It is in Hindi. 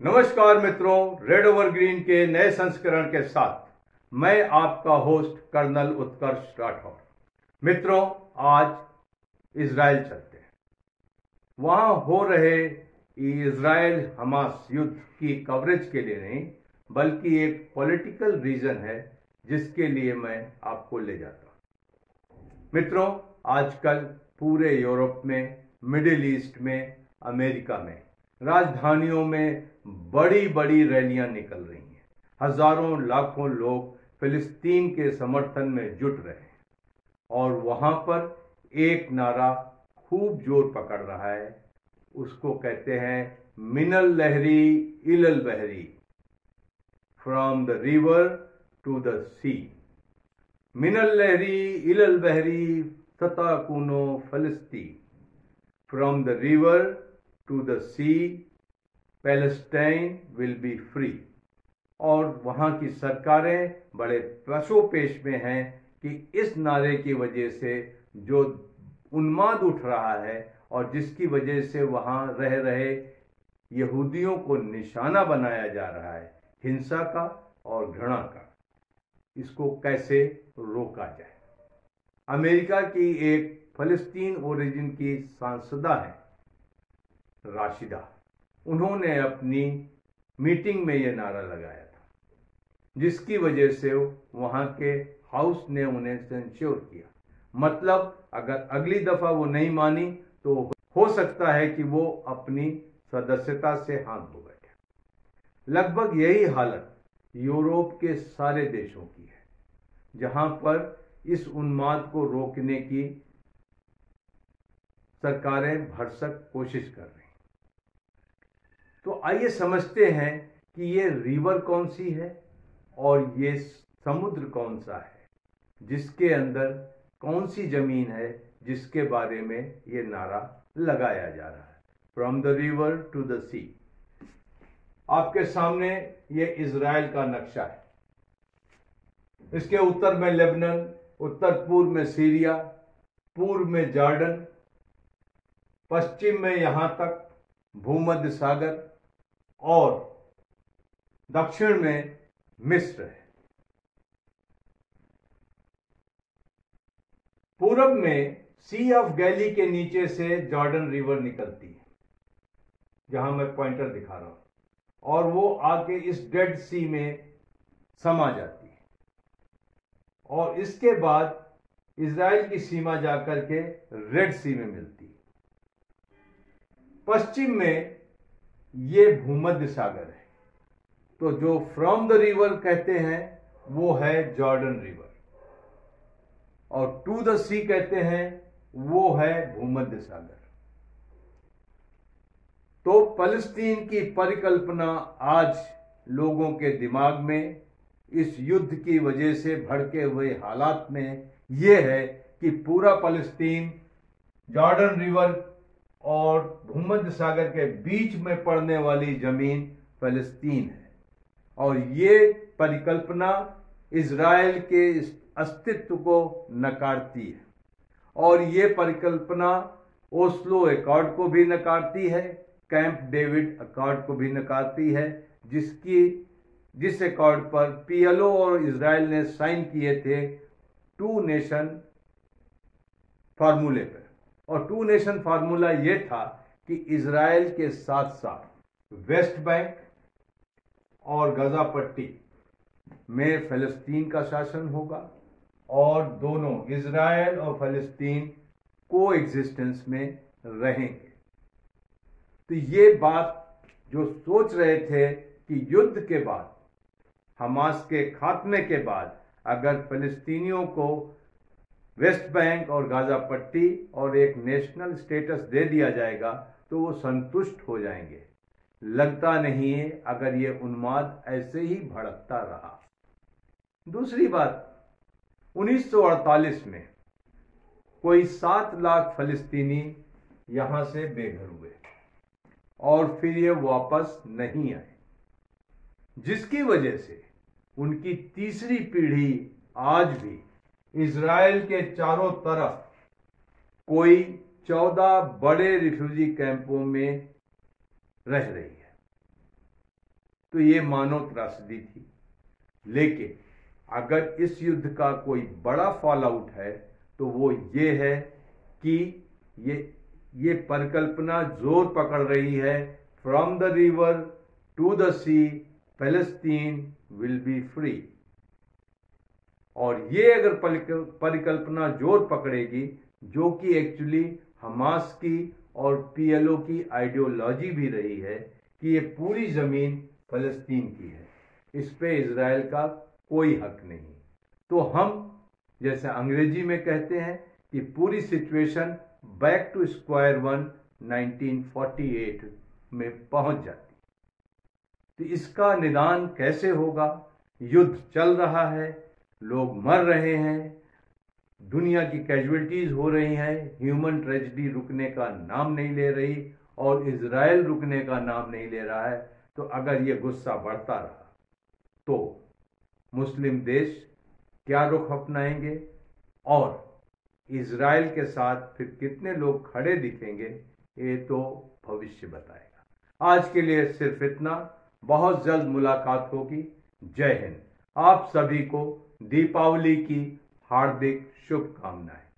नमस्कार मित्रों, रेड ओवर ग्रीन के नए संस्करण के साथ मैं आपका होस्ट कर्नल उत्कर्ष राठौर। मित्रों, आज इजराइल चलते हैं। वहां हो रहे इजराइल हमास युद्ध की कवरेज के लिए नहीं, बल्कि एक पॉलिटिकल रीजन है जिसके लिए मैं आपको ले जाता हूं। मित्रों, आजकल पूरे यूरोप में, मिडिल ईस्ट में, अमेरिका में राजधानियों में बड़ी बड़ी रैलियां निकल रही हैं। हजारों लाखों लोग फिलिस्तीन के समर्थन में जुट रहे हैं और वहां पर एक नारा खूब जोर पकड़ रहा है। उसको कहते हैं मिनल लहरी इलल बहरी, from the river to the sea. मिनल लहरी इलल बहरी तताकुनो फलस्तीन, from the river to the sea Palestine will be free. और वहां की सरकारें बड़े पशोपेश में हैं कि इस नारे की वजह से जो उन्माद उठ रहा है और जिसकी वजह से वहां रह रहे यहूदियों को निशाना बनाया जा रहा है, हिंसा का और घृणा का, इसको कैसे रोका जाए। अमेरिका की एक फलस्तीन ओरिजिन की सांसदा है राशिदा, उन्होंने अपनी मीटिंग में यह नारा लगाया था, जिसकी वजह से वहां के हाउस ने उन्हें सेंश्योर किया। मतलब अगर अगली दफा वो नहीं मानी तो हो सकता है कि वो अपनी सदस्यता से हाथ धो बैठे। लगभग यही हालत यूरोप के सारे देशों की है, जहां पर इस उन्माद को रोकने की सरकारें भरसक कोशिश कर रही हैं। तो आइए समझते हैं कि ये रिवर कौन सी है और ये समुद्र कौन सा है, जिसके अंदर कौन सी जमीन है जिसके बारे में ये नारा लगाया जा रहा है, from the river to the sea. आपके सामने ये इजराइल का नक्शा है। इसके उत्तर में लेबनान, उत्तर पूर्व में सीरिया, पूर्व में जॉर्डन, पश्चिम में यहां तक भूमध्य सागर और दक्षिण में मिस्र है। पूरब में सी ऑफ गैली के नीचे से जॉर्डन रिवर निकलती है, जहां मैं पॉइंटर दिखा रहा हूं, और वो आके इस डेड सी में समा जाती है और इसके बाद इजराइल की सीमा जाकर के रेड सी में मिलती है। पश्चिम में ये भूमध्य सागर है, तो जो फ्रॉम द रिवर कहते हैं वो है जॉर्डन रिवर, और टू द सी कहते हैं वो है भूमध्य सागर। तो फलस्तीन की परिकल्पना आज लोगों के दिमाग में इस युद्ध की वजह से भड़के हुए हालात में यह है कि पूरा फलस्तीन जॉर्डन रिवर और भूमध्य सागर के बीच में पड़ने वाली जमीन फलस्तीन है। और ये परिकल्पना इजराइल के अस्तित्व को नकारती है, और ये परिकल्पना ओस्लो अकॉर्ड को भी नकारती है, कैंप डेविड अकॉर्ड को भी नकारती है, जिस अकॉर्ड पर पीएलओ और इजराइल ने साइन किए थे टू नेशन फार्मूले पर। और टू नेशन फार्मूला यह था कि इजराइल के साथ साथ वेस्ट बैंक और गजा पट्टी में फलस्तीन का शासन होगा और दोनों इजराइल और फलस्तीन को एग्जिस्टेंस में रहेंगे। तो ये बात जो सोच रहे थे कि युद्ध के बाद, हमास के खात्मे के बाद, अगर फलस्तीनियों को वेस्ट बैंक और गाजा पट्टी और एक नेशनल स्टेटस दे दिया जाएगा तो वो संतुष्ट हो जाएंगे। लगता नहीं है, अगर ये उन्माद ऐसे ही भड़कता रहा। दूसरी बात, 1948 में कोई 7 लाख फलस्तीनी यहां से बेघर हुए और फिर ये वापस नहीं आए, जिसकी वजह से उनकी तीसरी पीढ़ी आज भी इजराइल के चारों तरफ कोई 14 बड़े रिफ्यूजी कैंपों में रह रही है। तो ये मानव त्रासदी थी। लेकिन अगर इस युद्ध का कोई बड़ा फॉल आउट है तो वो ये है कि ये परिकल्पना जोर पकड़ रही है, from the river to the sea Palestine will be free. और ये अगर परिकल्पना जोर पकड़ेगी, जो कि एक्चुअली हमास की और पीएलओ की आइडियोलॉजी भी रही है कि ये पूरी जमीन फलस्तीन की है, इस पे इजराइल का कोई हक नहीं, तो हम जैसे अंग्रेजी में कहते हैं कि पूरी situation back to square one 1948 में पहुंच जाती। तो इसका निदान कैसे होगा? युद्ध चल रहा है, लोग मर रहे हैं, दुनिया की कैजुअलिटीज हो रही हैं, ह्यूमन ट्रेजेडी रुकने का नाम नहीं ले रही और इजराइल रुकने का नाम नहीं ले रहा है। तो अगर ये गुस्सा बढ़ता रहा तो मुस्लिम देश क्या रुख अपनाएंगे और इजराइल के साथ फिर कितने लोग खड़े दिखेंगे, ये तो भविष्य बताएगा। आज के लिए सिर्फ इतना, बहुत जल्द मुलाकात होगी। जय हिंद। आप सभी को दीपावली की हार्दिक शुभकामनाएं।